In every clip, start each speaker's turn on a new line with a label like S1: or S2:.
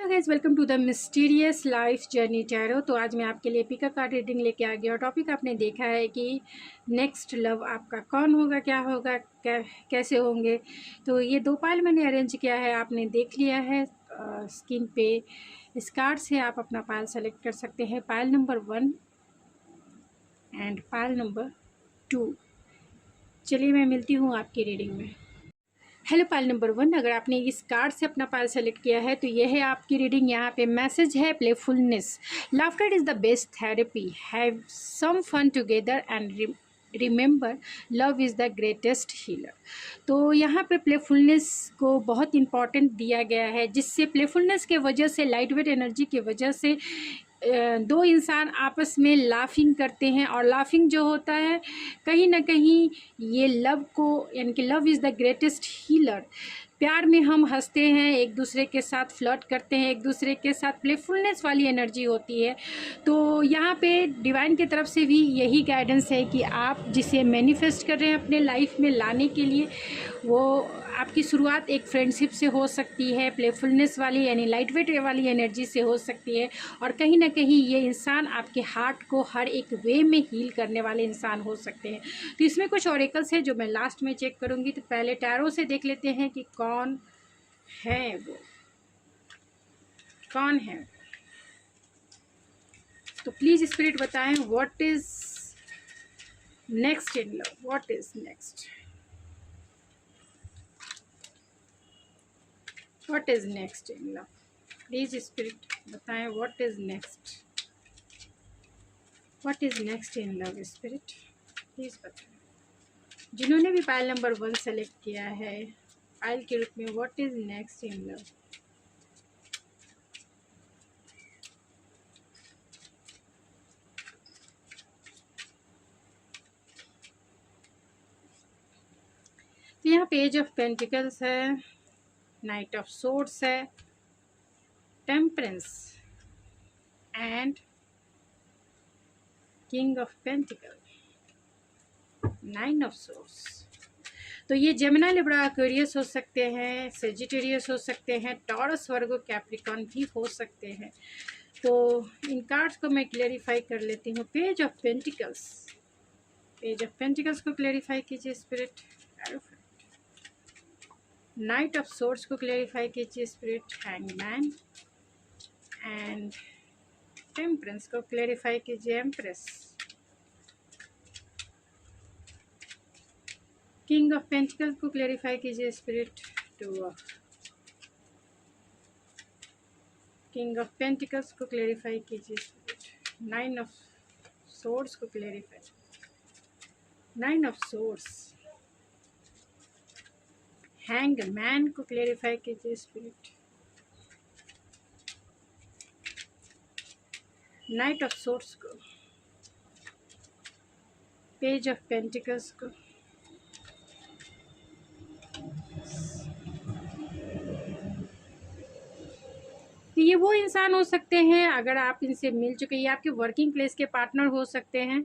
S1: Hello guys, welcome to the mysterious life journey tarot. तो आज मैं आपके लिए पिकअप कार्ड रीडिंग लेके आ गया और टॉपिक आपने देखा है कि नेक्स्ट लव आपका कौन होगा, क्या होगा, कैसे होंगे। तो ये दो पायल मैंने अरेंज किया है, आपने देख लिया है स्क्रीन पे। इस कार्ड से आप अपना पायल सेलेक्ट कर सकते हैं, pile number 1 and pile number 2। चलिए मैं मिलती हूँ आपकी रीडिंग में। हेलो पायल नंबर 1, अगर आपने इस कार्ड से अपना पायल सेलेक्ट किया है तो यह है आपकी रीडिंग। यहाँ पे मैसेज है playfulness, laughter is the best therapy, have some fun together and remember love is the greatest healer. तो यहाँ पे प्लेफुलनेस को बहुत इम्पॉर्टेंट दिया गया है, जिससे प्लेफुलनेस के वजह से, लाइट वेट एनर्जी की वजह से दो इंसान आपस में लाफिंग करते हैं। और लाफिंग जो होता है कहीं ना कहीं ये लव को, यानी कि love is the greatest healer. प्यार में हम हंसते हैं, एक दूसरे के साथ फ्लर्ट करते हैं, एक दूसरे के साथ प्लेफुलनेस वाली एनर्जी होती है। तो यहाँ पे डिवाइन की तरफ से भी यही गाइडेंस है कि आप जिसे मैनिफेस्ट कर रहे हैं अपने लाइफ में लाने के लिए, वो आपकी शुरुआत एक फ्रेंडशिप से हो सकती है, प्लेफुलनेस वाली यानी लाइट वेट वाली एनर्जी से हो सकती है। और कहीं ना कहीं ये इंसान आपके हार्ट को हर एक वे में हील करने वाले इंसान हो सकते हैं। तो इसमें कुछ ऑरेकल्स है जो मैं लास्ट में चेक करूँगी। तो पहले टैरो से देख लेते हैं कि कौन है वो, कौन है। तो प्लीज़ स्पिरिट बताएं, what is next in love, what is next, what is next in love. Please spirit बताएं, what is next, what is next in love. Spirit please बताएं, जिन्होंने भी पायल नंबर 1 सेलेक्ट किया है पायल के रूप में, what is next in love. तो यहाँ पेज ऑफ पेंटिकल्स है, नाइट ऑफ सोर्ड्स है, temperance and king of pentacle, 9 of swords. तो ये जेमिनी, लिब्रा, एक्वेरियस हो सकते हैं, सेजिटेरियस हो सकते हैं, टॉरस, वर्गो, कैप्रिकॉन भी हो सकते हैं। तो इन कार्ड्स को मैं क्लेरिफाई कर लेती हूँ। Page of pentacles, page of pentacles को क्लेरिफाई कीजिए स्पिरिट। नाइट ऑफ सोर्ड्स को क्लेरिफाई कीजिए स्पिरिट। हैंगमैन एंड टेम्परेंस को क्लेरिफाई कीजिए एम्प्रेस। किंग ऑफ पेंटिकल्स को क्लेरिफाई कीजिए spirit. 2 of king of pentacles को क्लेरिफाई कीजिए स्पिरिट। 9 ऑफ सोर्ड्स को क्लेरिफाई, 9 ऑफ सोर्ड्स। हैंगमैन को क्लेरिफाई कीजिए स्पिरिट। नाइट ऑफ सोर्ड्स को, पेज ऑफ पेंटिकल्स को, तो ये वो इंसान हो सकते हैं, अगर आप इनसे मिल चुके, ये आपके वर्किंग प्लेस के पार्टनर हो सकते हैं,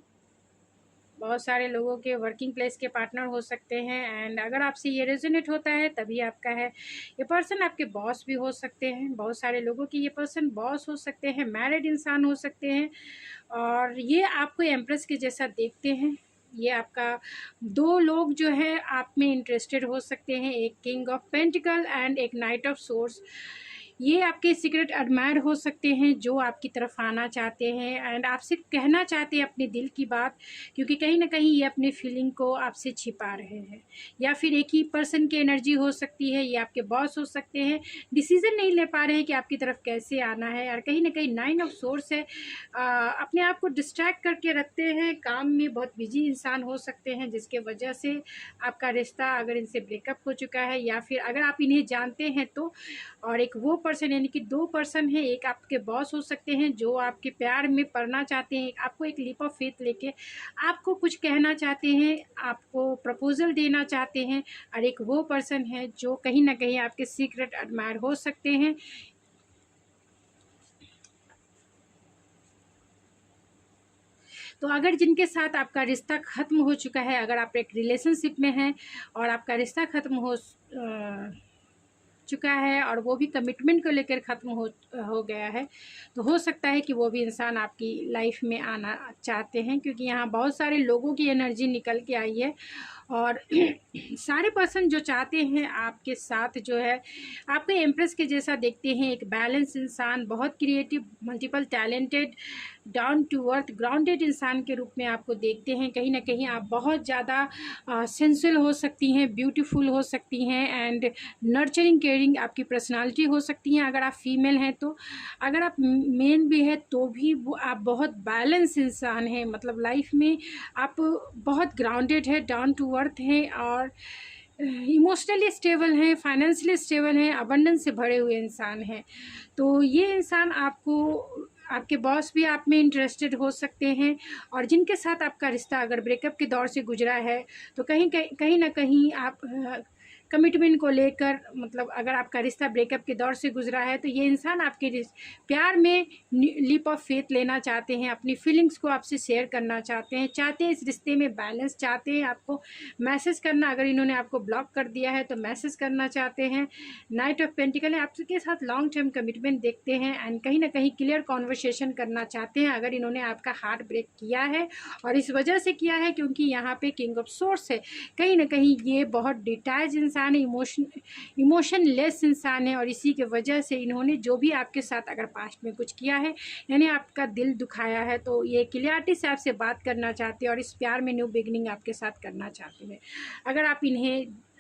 S1: बहुत सारे लोगों के वर्किंग प्लेस के पार्टनर हो सकते हैं। एंड अगर आपसे ये रेजोनेट होता है तभी आपका है। ये पर्सन आपके बॉस भी हो सकते हैं, बहुत सारे लोगों के ये पर्सन बॉस हो सकते हैं, मैरिड इंसान हो सकते हैं। और ये आपको एम्प्रेस के जैसा देखते हैं। ये आपका दो लोग जो है आप में इंटरेस्टेड हो सकते हैं, एक किंग ऑफ पेंटिकल एंड एक नाइट ऑफ सोर्ड्स। ये आपके सीक्रेट एडमायर हो सकते हैं जो आपकी तरफ आना चाहते हैं एंड आपसे कहना चाहते हैं अपने दिल की बात, क्योंकि कहीं ना कहीं ये अपने फीलिंग को आपसे छिपा रहे हैं। या फिर एक ही पर्सन की एनर्जी हो सकती है, ये आपके बॉस हो सकते हैं, डिसीजन नहीं ले पा रहे हैं कि आपकी तरफ कैसे आना है। और कहीं ना कहीं 9 ऑफ सोर्स है, अपने आप को डिस्ट्रैक्ट करके रखते हैं, काम में बहुत बिजी इंसान हो सकते हैं, जिसके वजह से आपका रिश्ता, अगर इनसे ब्रेकअप हो चुका है या फिर अगर आप इन्हें जानते हैं तो। और एक वो पर्सन, यानी कि 2 पर्सन है, एक आपके बॉस हो सकते हैं जो आपके प्यार में पड़ना चाहते हैं, आपको एक लीप ऑफ फेथ लेके आपको कुछ कहना चाहते हैं, आपको प्रपोजल देना चाहते हैं। और एक वो पर्सन है जो कहीं ना कहीं आपके सीक्रेट एडमायर हो सकते हैं। तो अगर जिनके साथ आपका रिश्ता ख़त्म हो चुका है, अगर आप एक रिलेशनशिप में हैं और आपका रिश्ता ख़त्म हो चुका है और वो भी कमिटमेंट को लेकर ख़त्म हो गया है। तो हो सकता है कि वो भी इंसान आपकी लाइफ में आना चाहते हैं, क्योंकि यहाँ बहुत सारे लोगों की एनर्जी निकल के आई है और सारे पर्सन जो चाहते हैं आपके साथ जो है आपको एम्प्रेस के जैसा देखते हैं, एक बैलेंस इंसान, बहुत creative, multiple talented, down to earth, grounded इंसान के रूप में आपको देखते हैं। कहीं ना कहीं आप बहुत ज़्यादा सेंसुअल हो सकती हैं, ब्यूटीफुल हो सकती हैं एंड नर्चरिंग केयरिंग आपकी पर्सनालिटी हो सकती हैं अगर आप फीमेल हैं तो। अगर आप मेन भी है तो भी वो आप बहुत बैलेंस इंसान हैं, मतलब लाइफ में आप बहुत ग्राउंडेड है, डाउन टू अर्थ हैं और इमोशनली स्टेबल हैं, फाइनेंशियली स्टेबल हैं, अबंडेंस से भरे हुए इंसान हैं। तो ये इंसान आपको, आपके बॉस भी आप में इंटरेस्टेड हो सकते हैं और जिनके साथ आपका रिश्ता अगर ब्रेकअप के दौर से गुजरा है तो कहीं ना कहीं आप कमिटमेंट को लेकर, मतलब अगर आपका रिश्ता ब्रेकअप के दौर से गुजरा है तो ये इंसान आपके प्यार में लीप ऑफ फेथ लेना चाहते हैं, अपनी फीलिंग्स को आपसे शेयर करना चाहते हैं इस रिश्ते में बैलेंस चाहते हैं, आपको मैसेज करना, अगर इन्होंने आपको ब्लॉक कर दिया है तो मैसेज करना चाहते हैं। नाइट ऑफ पेंटिकल आपके साथ लॉन्ग टर्म कमिटमेंट देखते हैं एंड कहीं ना कहीं क्लियर कॉन्वर्सेशन करना चाहते हैं अगर इन्होंने आपका हार्ट ब्रेक किया है, और इस वजह से किया है क्योंकि यहाँ पे किंग ऑफ सोर्स है। कहीं ना कहीं ये बहुत डिटैच इंसान है, इमोशनलेस इंसान है और इसी के वजह से इन्होंने जो भी आपके साथ अगर पास्ट में कुछ किया है, यानी आपका दिल दुखाया है, तो ये क्लियरिटी से आपसे बात करना चाहते हैं और इस प्यार में न्यू बिगनिंग आपके साथ करना चाहते हैं।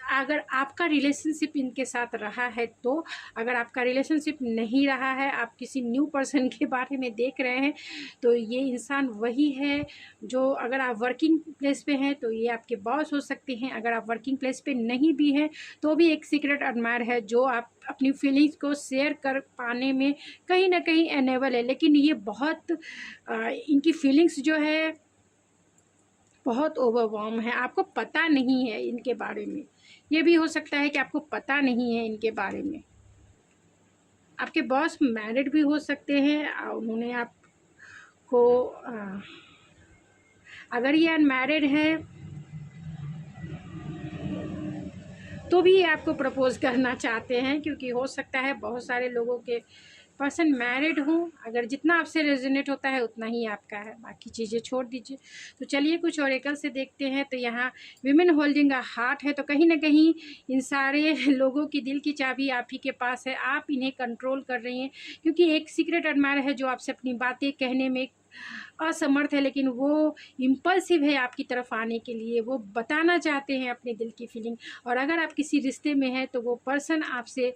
S1: अगर आपका रिलेशनशिप इनके साथ रहा है तो, अगर आपका रिलेशनशिप नहीं रहा है, आप किसी न्यू पर्सन के बारे में देख रहे हैं, तो ये इंसान वही है जो, अगर आप वर्किंग प्लेस पे हैं तो ये आपके बॉस हो सकते हैं, अगर आप वर्किंग प्लेस पे नहीं भी हैं तो भी एक सीक्रेट एडमायर है जो आप अपनी फीलिंग्स को शेयर कर पाने में कहीं ना कहीं एनेबल है। लेकिन ये बहुत इनकी फीलिंग्स जो है बहुत ओवरवॉर्म है, आपको पता नहीं है इनके बारे में। ये भी हो सकता है कि आपको पता नहीं है इनके बारे में। आपके बॉस मैरिड भी हो सकते हैं, उन्होंने आपको अगर ये अनमैरिड है तो भी ये आपको प्रपोज करना चाहते हैं, क्योंकि हो सकता है बहुत सारे लोगों के पर्सन मैरिड हो। अगर जितना आपसे रेजोनेट होता है उतना ही आपका है, बाकी चीज़ें छोड़ दीजिए। तो चलिए कुछ ओरेकल से देखते हैं। तो यहाँ विमेन होल्डिंग अ हार्ट है, तो कहीं ना कहीं इन सारे लोगों की दिल की चाबी आप ही के पास है, आप इन्हें कंट्रोल कर रही हैं, क्योंकि एक सीक्रेट एडमायर है जो आपसे अपनी बातें कहने में असमर्थ है, लेकिन वो इम्पल्सिव है आपकी तरफ आने के लिए, वो बताना चाहते हैं अपने दिल की फीलिंग। और अगर आप किसी रिश्ते में हैं तो वो पर्सन आपसे,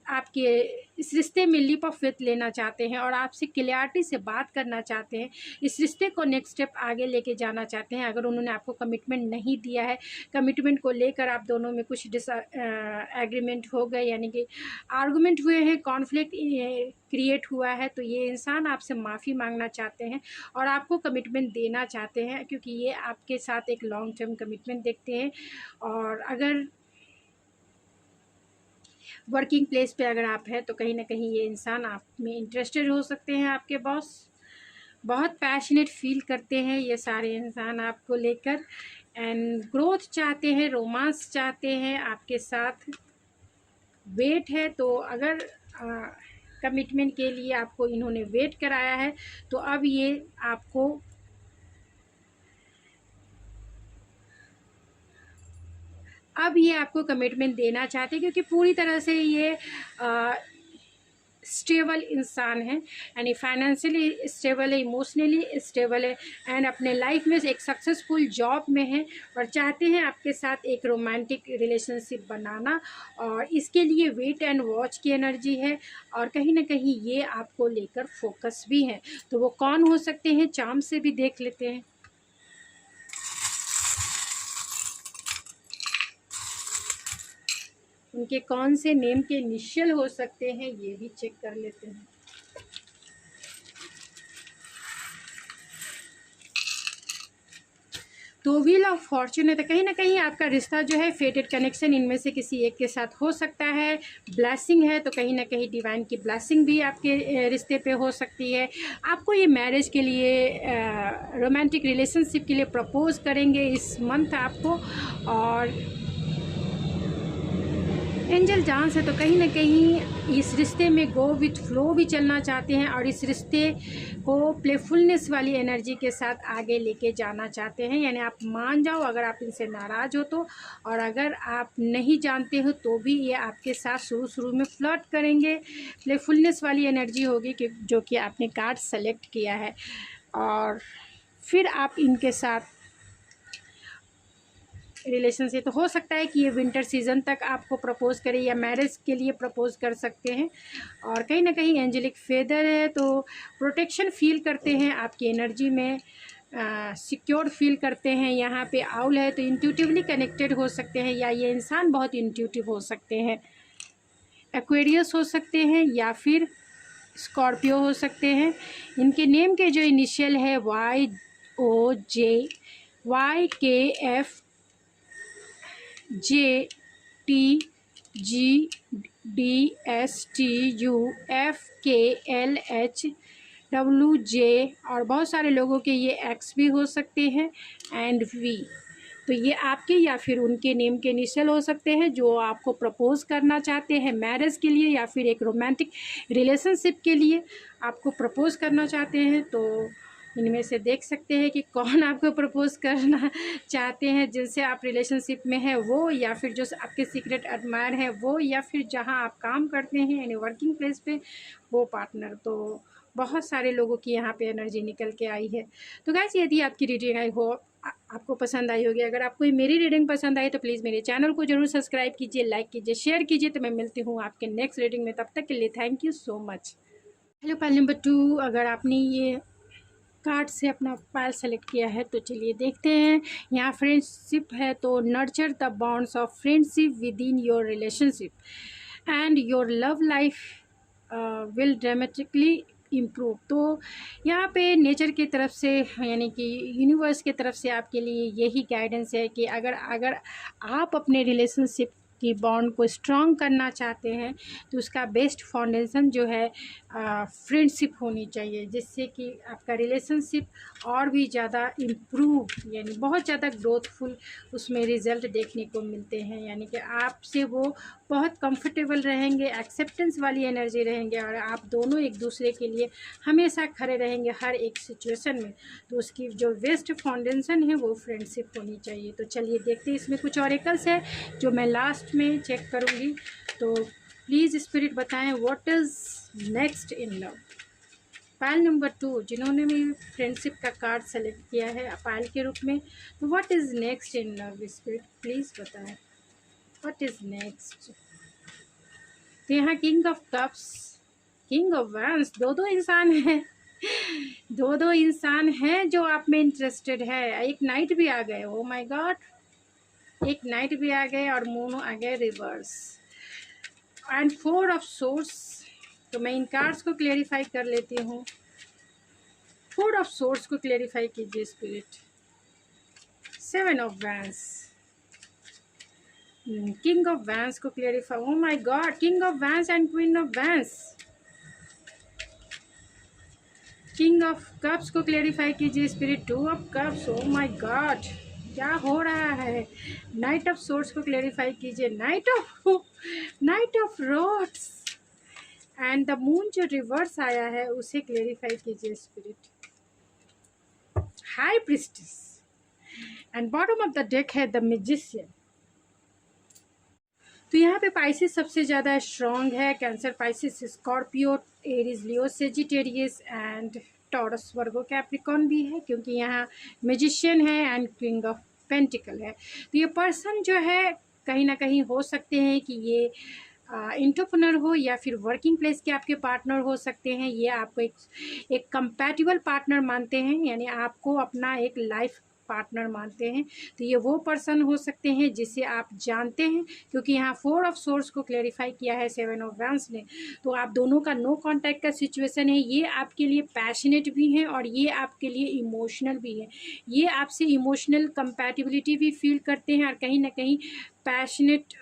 S1: आपके इस रिश्ते में लीप ऑफ फेथ लेना चाहते हैं और आपसे क्लियरिटी से बात करना चाहते हैं, इस रिश्ते को नेक्स्ट स्टेप आगे लेके जाना चाहते हैं। अगर उन्होंने आपको कमिटमेंट नहीं दिया है, कमिटमेंट को लेकर आप दोनों में कुछ एग्रीमेंट हो गए, यानी कि आर्गूमेंट हुए हैं, कॉन्फ्लिक्ट क्रिएट हुआ है, तो ये इंसान आपसे माफ़ी मांगना चाहते हैं और आपको कमिटमेंट देना चाहते हैं, क्योंकि ये आपके साथ एक लॉन्ग टर्म कमिटमेंट देखते हैं। और अगर वर्किंग प्लेस पे अगर आप हैं तो कहीं ना कहीं ये इंसान आप में इंटरेस्टेड हो सकते हैं। आपके बॉस बहुत पैशनेट फील करते हैं ये सारे इंसान आपको लेकर, एंड ग्रोथ चाहते हैं, रोमांस चाहते हैं आपके साथ। वेट है, तो अगर कमिटमेंट के लिए आपको इन्होंने वेट कराया है तो अब ये आपको कमिटमेंट देना चाहते हैं, क्योंकि पूरी तरह से ये स्टेबल इंसान है, यानी फाइनेंशियली स्टेबल है, इमोशनली स्टेबल है एंड अपने लाइफ में एक सक्सेसफुल जॉब में है और चाहते हैं आपके साथ एक रोमांटिक रिलेशनशिप बनाना, और इसके लिए वेट एंड वॉच की एनर्जी है और कहीं ना कहीं ये आपको लेकर फोकस भी है। तो वो कौन हो सकते हैं, चार्म से भी देख लेते हैं। उनके कौन से नेम के इनिशियल हो सकते हैं ये भी चेक कर लेते हैं। तो व्हील ऑफ फॉर्चून है, तो कहीं ना कहीं आपका रिश्ता जो है फेटेड कनेक्शन इनमें से किसी एक के साथ हो सकता है। ब्लेसिंग है, तो कहीं ना कहीं डिवाइन की ब्लेसिंग भी आपके रिश्ते पे हो सकती है। आपको ये मैरिज के लिए, रोमांटिक रिलेशनशिप के लिए प्रपोज करेंगे इस मंथ आपको, और एंजल डांस है तो कहीं ना कहीं इस रिश्ते में गो विथ फ्लो भी चलना चाहते हैं और इस रिश्ते को प्लेफुलनेस वाली एनर्जी के साथ आगे लेके जाना चाहते हैं। यानी आप मान जाओ अगर आप इनसे नाराज़ हो तो, और अगर आप नहीं जानते हो तो भी ये आपके साथ शुरू में फ्लर्ट करेंगे। प्लेफुलनेस वाली एनर्जी होगी कि जो कि आपने कार्ड सेलेक्ट किया है, और फिर आप इनके साथ रिलेशनशिप तो हो सकता है कि ये विंटर सीज़न तक आपको प्रपोज़ करे या मैरिज के लिए प्रपोज़ कर सकते हैं। और कहीं ना कहीं एंजेलिक फेदर है तो प्रोटेक्शन फील करते हैं आपकी एनर्जी में, सिक्योर फील करते हैं। यहाँ पे आउल है तो इंट्यूटिवली कनेक्टेड हो सकते हैं, या ये इंसान बहुत इंट्यूटिव हो सकते हैं। एक्वेरियस हो सकते हैं या फिर स्कॉर्पियो हो सकते हैं। इनके नेम के जो इनिशियल है YOJYKFGDSTUFKLHWJ, और बहुत सारे लोगों के ये एक्स भी हो सकते हैं एंड वी। तो ये आपके या फिर उनके नेम के इनिशियल हो सकते हैं जो आपको प्रपोज़ करना चाहते हैं मैरिज के लिए या फिर एक रोमांटिक रिलेशनशिप के लिए आपको प्रपोज़ करना चाहते हैं। तो इनमें से देख सकते हैं कि कौन आपको प्रपोज़ करना चाहते हैं, जिनसे आप रिलेशनशिप में हैं वो, या फिर जो आपके सीक्रेट एडमायर हैं वो, या फिर जहां आप काम करते हैं यानी वर्किंग प्लेस पे वो पार्टनर। तो बहुत सारे लोगों की यहाँ पे एनर्जी निकल के आई है। तो गाइस यदि आपकी रीडिंग आई हो आपको पसंद आई होगी, अगर आपको मेरी रीडिंग पसंद आई तो प्लीज़ मेरे चैनल को जरूर सब्सक्राइब कीजिए, लाइक कीजिए, शेयर कीजिए। तो मैं मिलती हूँ आपके नेक्स्ट रीडिंग में, तब तक के लिए thank you so much. Hello pile number 2, अगर आपने ये कार्ड से अपना पाइल सेलेक्ट किया है तो चलिए देखते हैं। यहाँ फ्रेंडशिप है तो nurture the bonds of friendship with in your relationship and your love life will dramatically improve. तो यहाँ पे नेचर की तरफ से यानी कि यूनिवर्स की तरफ से आपके लिए यही गाइडेंस है कि अगर आप अपने रिलेशनशिप की बॉन्ड को स्ट्रॉन्ग करना चाहते हैं तो उसका बेस्ट फाउंडेशन जो है फ्रेंडशिप होनी चाहिए, जिससे कि आपका रिलेशनशिप और भी ज़्यादा इम्प्रूव यानी बहुत ज़्यादा ग्रोथफुल उसमें रिज़ल्ट देखने को मिलते हैं। यानी कि आपसे वो बहुत कंफर्टेबल रहेंगे, एक्सेप्टेंस वाली एनर्जी रहेंगे, और आप दोनों एक दूसरे के लिए हमेशा खड़े रहेंगे हर एक सिचुएशन में। तो उसकी जो बेस्ट फाउंडेशन है वो फ्रेंडशिप होनी चाहिए। तो चलिए देखते हैं, इसमें कुछ ऑरेकल्स है जो मैं लास्ट में चेक करूँगी। तो प्लीज़ स्पिरिट बताएं what is next in love. Pile number 2 जिन्होंने भी फ्रेंडशिप का कार्ड सेलेक्ट किया है पाइल के रूप में, तो what is next in love spirit please बताएं व्हाट इज़ नेक्स्ट। तो यहाँ king of cups, king of vents, दो इंसान हैं दो इंसान हैं जो आप में इंटरेस्टेड है। एक नाइट भी आ गए, ओ माय गॉड, एक नाइट भी आ गए और मून आ गए रिवर्स एंड 4 ऑफ सोर्स। तो मैं इन कार्ड्स को क्लेरिफाई कर लेती हूँ। 4 ऑफ सोर्स को क्लेरिफाई कीजिए spirit. 7 of wands, king of wands को clarify, oh my god, king of wands and queen of wands. King of cups को क्लेरिफाई कीजिए spirit. 2 of cups, oh my god, क्या हो रहा है। नाइट ऑफ सोर्स को clarify कीजिए। Knight of rods and the moon जो reverse आया है उसे क्लेरिफाई कीजिए spirit. High priestess and bottom of the deck है द मैजिशियन। तो यहाँ पे पाइसिस सबसे ज़्यादा स्ट्रॉन्ग है, cancer, Pisces, Scorpio, Aries, Leo, Sagittarius and taurus, Virgo, Capricorn भी है, क्योंकि यहाँ मैजिशियन है एंड किंग ऑफ पेंटिकल है। तो ये पर्सन जो है कहीं ना कहीं हो सकते हैं कि ये एंटरप्रेन्योर हो या फिर वर्किंग प्लेस के आपके पार्टनर हो सकते हैं। ये आपको एक कंपैटिबल पार्टनर मानते हैं, यानी आपको अपना एक लाइफ पार्टनर मानते हैं। तो ये वो पर्सन हो सकते हैं जिसे आप जानते हैं, क्योंकि यहाँ 4 ऑफ सोर्स को क्लेरिफाई किया है 7 ऑफ वैंस ने। तो आप दोनों का नो कांटेक्ट का सिचुएशन है। ये आपके लिए पैशनेट भी हैं और ये आपके लिए इमोशनल भी है। ये आपसे इमोशनल कंपैटिबिलिटी भी फील करते हैं और कहीं ना कहीं पैशनेट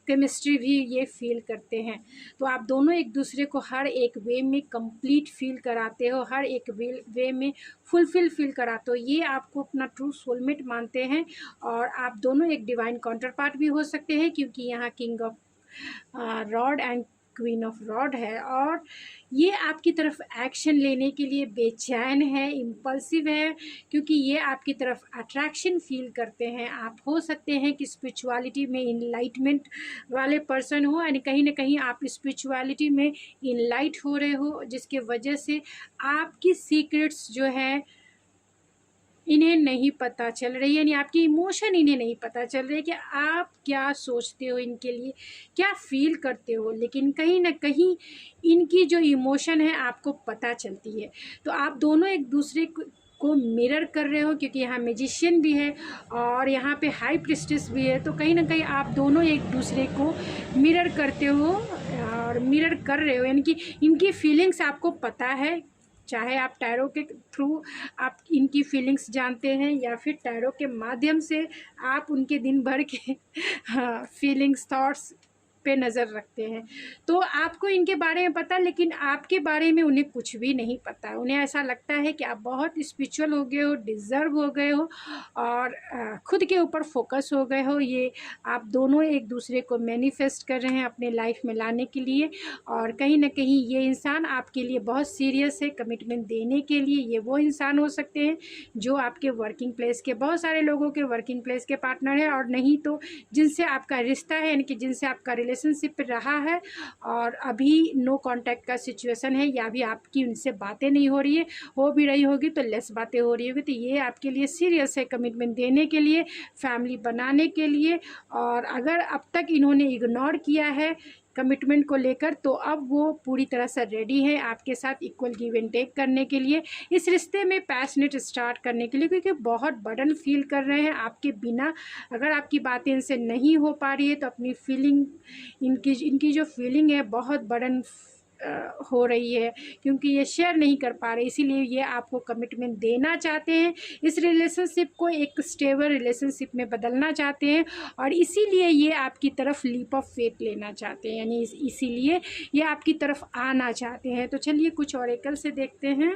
S1: केमिस्ट्री भी ये फील करते हैं। तो आप दोनों एक दूसरे को हर एक वे में कंप्लीट फील कराते हो, हर एक वे में फुलफिल फील कराते हो। ये आपको अपना ट्रू सोलमेट मानते हैं और आप दोनों एक डिवाइन काउंटर पार्ट भी हो सकते हैं, क्योंकि यहाँ king of rod and queen of rod है, और ये आपकी तरफ एक्शन लेने के लिए बेचैन है, इम्पल्सिव है, क्योंकि ये आपकी तरफ अट्रैक्शन फील करते हैं। आप हो सकते हैं कि स्पिरिचुअलिटी में इनलाइटमेंट वाले पर्सन हो, यानी कहीं ना कहीं आप स्पिरिचुअलिटी में इनलाइट हो रहे हो, जिसके वजह से आपकी सीक्रेट्स जो है इन्हें नहीं पता चल रही है, यानी आपकी इमोशन इन्हें नहीं पता चल रही है कि आप क्या सोचते हो, इनके लिए क्या फील करते हो, लेकिन कहीं ना कहीं इनकी जो इमोशन है आपको पता चलती है। तो आप दोनों एक दूसरे को मिरर कर रहे हो, क्योंकि यहाँ मैजिशियन भी है और यहाँ पे हाई प्रिस्टेस भी है, तो कहीं ना कहीं आप दोनों एक दूसरे को मिरर करते हो और मिरर कर रहे हो, यानी कि इनकी फीलिंग्स आपको पता है। चाहे आप टैरो के थ्रू आप इनकी फीलिंग्स जानते हैं या फिर टैरो के माध्यम से आप उनके दिन भर के फीलिंग्स थॉट्स पे नज़र रखते हैं, तो आपको इनके बारे में पता, लेकिन आपके बारे में उन्हें कुछ भी नहीं पता। उन्हें ऐसा लगता है कि आप बहुत स्पिरिचुअल हो गए हो, डिज़र्व हो गए हो और खुद के ऊपर फोकस हो गए हो। ये आप दोनों एक दूसरे को मैनिफेस्ट कर रहे हैं अपने लाइफ में लाने के लिए, और कहीं ना कहीं ये इंसान आपके लिए बहुत सीरियस है कमिटमेंट देने के लिए। ये वो इंसान हो सकते हैं जो आपके वर्किंग प्लेस के, बहुत सारे लोगों के वर्किंग प्लेस के पार्टनर है, और नहीं तो जिनसे आपका रिश्ता है, यानी कि जिनसे आपका रिलेशनशिप रहा है और अभी नो कांटेक्ट का सिचुएशन है, या भी आपकी उनसे बातें नहीं हो रही है, हो भी रही होगी तो लेस बातें हो रही होगी, तो ये आपके लिए सीरियस है कमिटमेंट देने के लिए, फैमिली बनाने के लिए। और अगर अब तक इन्होंने इग्नोर किया है कमिटमेंट को लेकर, तो अब वो पूरी तरह से रेडी है आपके साथ इक्वल गिव एंड टेक करने के लिए, इस रिश्ते में पैशनेट स्टार्ट करने के लिए, क्योंकि बहुत बर्डन फील कर रहे हैं आपके बिना। अगर आपकी बातें इनसे नहीं हो पा रही है तो अपनी फीलिंग, इनकी जो फीलिंग है बहुत बर्डन हो रही है, क्योंकि ये शेयर नहीं कर पा रहे, इसीलिए ये आपको कमिटमेंट देना चाहते हैं, इस रिलेशनशिप को एक स्टेबल रिलेशनशिप में बदलना चाहते हैं, और इसीलिए ये आपकी तरफ लीप ऑफ फेथ लेना चाहते हैं, यानी इसीलिए ये आपकी तरफ आना चाहते हैं। तो चलिए कुछ ऑरेकल से देखते हैं।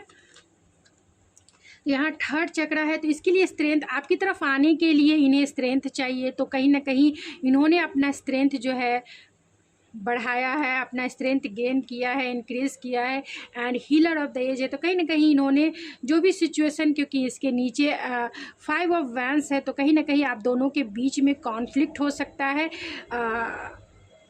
S1: यहाँ थर्ड चक्रा है, तो इसके लिए स्ट्रेंथ, आपकी तरफ आने के लिए इन्हें स्ट्रेंथ चाहिए, तो कहीं ना कहीं इन्होंने अपना स्ट्रेंथ जो है बढ़ाया है, अपना स्ट्रेंथ गेन किया है, इंक्रीज़ किया है, and healer of the age है, तो कहीं ना कहीं इन्होंने जो भी सिचुएशन, क्योंकि इसके नीचे 5 ऑफ वैंस है, तो कहीं ना कहीं आप दोनों के बीच में कॉन्फ्लिक्ट हो सकता है,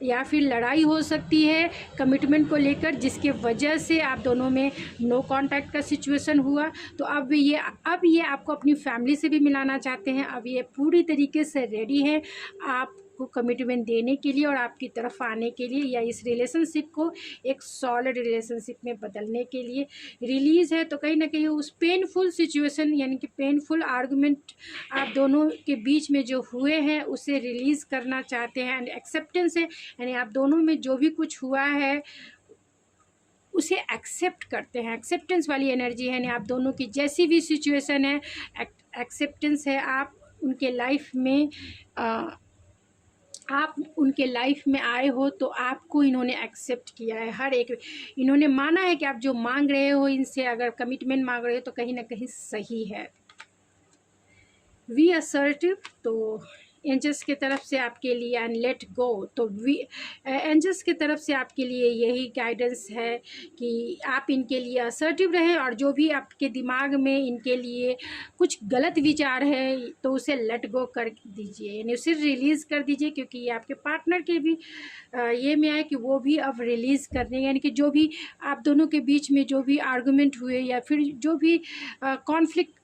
S1: या फिर लड़ाई हो सकती है कमिटमेंट को लेकर, जिसके वजह से आप दोनों में नो कांटेक्ट का सिचुएशन हुआ। तो अब ये आपको अपनी फैमिली से भी मिलाना चाहते हैं, अब ये पूरी तरीके से रेडी है आपको कमिटमेंट देने के लिए और आपकी तरफ आने के लिए, या इस रिलेशनशिप को एक सॉलिड रिलेशनशिप में बदलने के लिए रिलीज़ है। तो कहीं ना कहीं उस पेनफुल सिचुएशन, यानी कि पेनफुल आर्गुमेंट आप दोनों के बीच में जो हुए हैं उसे रिलीज़ करना चाहते हैं, एंड एक्सेप्टेंस है, यानी आप दोनों में जो भी कुछ हुआ है उसे एक्सेप्ट करते हैं, एक्सेप्टेंस वाली एनर्जी है, यानी आप दोनों की जैसी भी सिचुएशन है एक्सेप्टेंस है। आप उनके लाइफ में आप उनके लाइफ में आए हो तो आपको इन्होंने एक्सेप्ट किया है, हर एक इन्होंने माना है कि आप जो मांग रहे हो इनसे, अगर कमिटमेंट मांग रहे हो तो कहीं ना कहीं सही है। वी असर्टिव, तो एंजल्स की तरफ से आपके लिए, एंड लेट गो, तो एंजल्स की तरफ से आपके लिए यही गाइडेंस है कि आप इनके लिए असर्टिव रहें, और जो भी आपके दिमाग में इनके लिए कुछ गलत विचार है तो उसे लेट गो कर दीजिए, यानी उसे रिलीज़ कर दीजिए, क्योंकि ये आपके पार्टनर के भी ये में है कि वो भी अब रिलीज़ कर देंगे, यानी कि जो भी आप दोनों के बीच में जो भी आर्गूमेंट हुए या फिर जो भी कॉन्फ्लिक्ट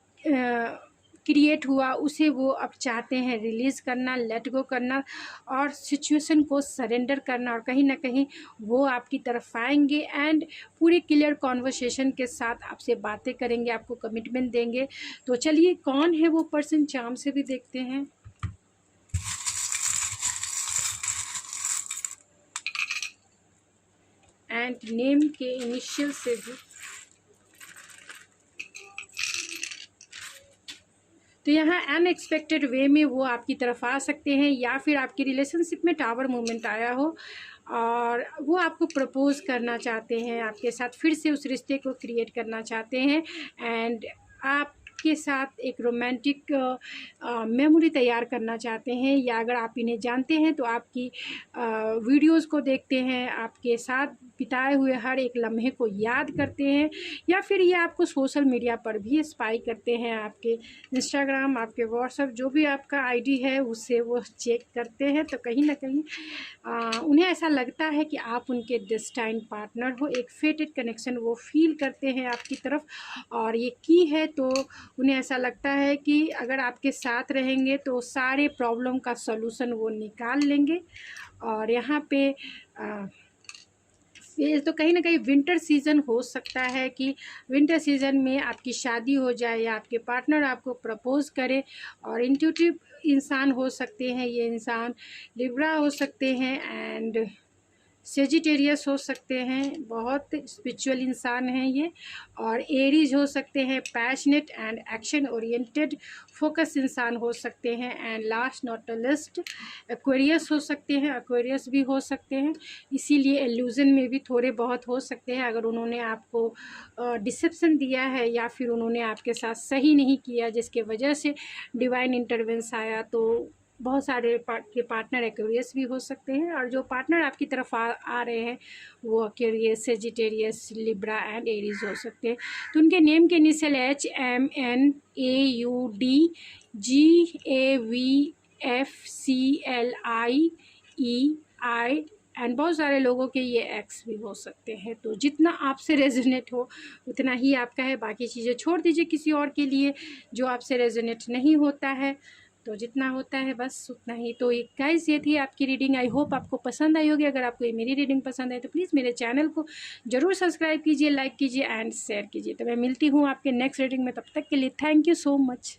S1: क्रिएट हुआ उसे वो अब चाहते हैं रिलीज़ करना, लेट गो करना और सिचुएशन को सरेंडर करना, और कहीं ना कहीं वो आपकी तरफ आएंगे एंड पूरी क्लियर कॉन्वर्सेशन के साथ आपसे बातें करेंगे, आपको कमिटमेंट देंगे। तो चलिए कौन है वो पर्सन, चार्म से भी देखते हैं। एंड नेम के इनिशियल से भी, तो यहाँ अनएक्सपेक्टेड वे में वो आपकी तरफ आ सकते हैं, या फिर आपकी रिलेशनशिप में टावर मूवमेंट आया हो और वो आपको प्रपोज करना चाहते हैं, आपके साथ फिर से उस रिश्ते को क्रिएट करना चाहते हैं, एंड आप आपके साथ एक रोमांटिक मेमोरी तैयार करना चाहते हैं, या अगर आप इन्हें जानते हैं तो आपकी वीडियोस को देखते हैं, आपके साथ बिताए हुए हर एक लम्हे को याद करते हैं, या फिर ये आपको सोशल मीडिया पर भी स्पाई करते हैं, आपके इंस्टाग्राम, आपके व्हाट्सएप, जो भी आपका आईडी है उससे वो चेक करते हैं। तो कहीं ना कहीं उन्हें ऐसा लगता है कि आप उनके डेस्टाइन पार्टनर हो, एक फेटेड कनेक्शन वो फील करते हैं आपकी तरफ। और ये की है तो उन्हें ऐसा लगता है कि अगर आपके साथ रहेंगे तो सारे प्रॉब्लम का सॉल्यूशन वो निकाल लेंगे। और यहाँ पे ये तो कहीं ना कहीं विंटर सीज़न हो सकता है कि विंटर सीज़न में आपकी शादी हो जाए या आपके पार्टनर आपको प्रपोज़ करे। और इंट्यूटिव इंसान हो सकते हैं ये इंसान, लिब्रा हो सकते हैं, एंड सेजिटेरियस हो सकते हैं, बहुत स्पिरिचुअल इंसान हैं ये। और एरीज हो सकते हैं, passionate and action oriented focus इंसान हो सकते हैं। And last not the list Aquarius हो सकते हैं, एक्वेरियस भी हो सकते हैं। इसीलिए एल्यूजन में भी थोड़े बहुत हो सकते हैं, अगर उन्होंने आपको डिसेप्शन दिया है या फिर उन्होंने आपके साथ सही नहीं किया जिसके वजह से डिवाइन इंटरवेंस आया, तो बहुत सारे के पार्टनर एक्वेरियस भी हो सकते हैं। और जो पार्टनर आपकी तरफ आ रहे हैं वो Aquarius, Sagittarius, Libra and Aries हो सकते हैं। तो उनके नेम के इनिशियल HMNAUDGAVFCLIEI, एंड बहुत सारे लोगों के ये एक्स भी हो सकते हैं। तो जितना आपसे रेजोनेट हो उतना ही आपका है, बाकी चीज़ें छोड़ दीजिए किसी और के लिए जो आपसे रेजोनेट नहीं होता है। तो जितना होता है बस उतना ही। तो एक गाइस ये थी आपकी रीडिंग, आई होप आपको पसंद आई होगी। अगर आपको ये मेरी रीडिंग पसंद आई तो प्लीज़ मेरे चैनल को ज़रूर सब्सक्राइब कीजिए, लाइक कीजिए एंड शेयर कीजिए। तो मैं मिलती हूँ आपके नेक्स्ट रीडिंग में, तब तक के लिए थैंक यू सो मच।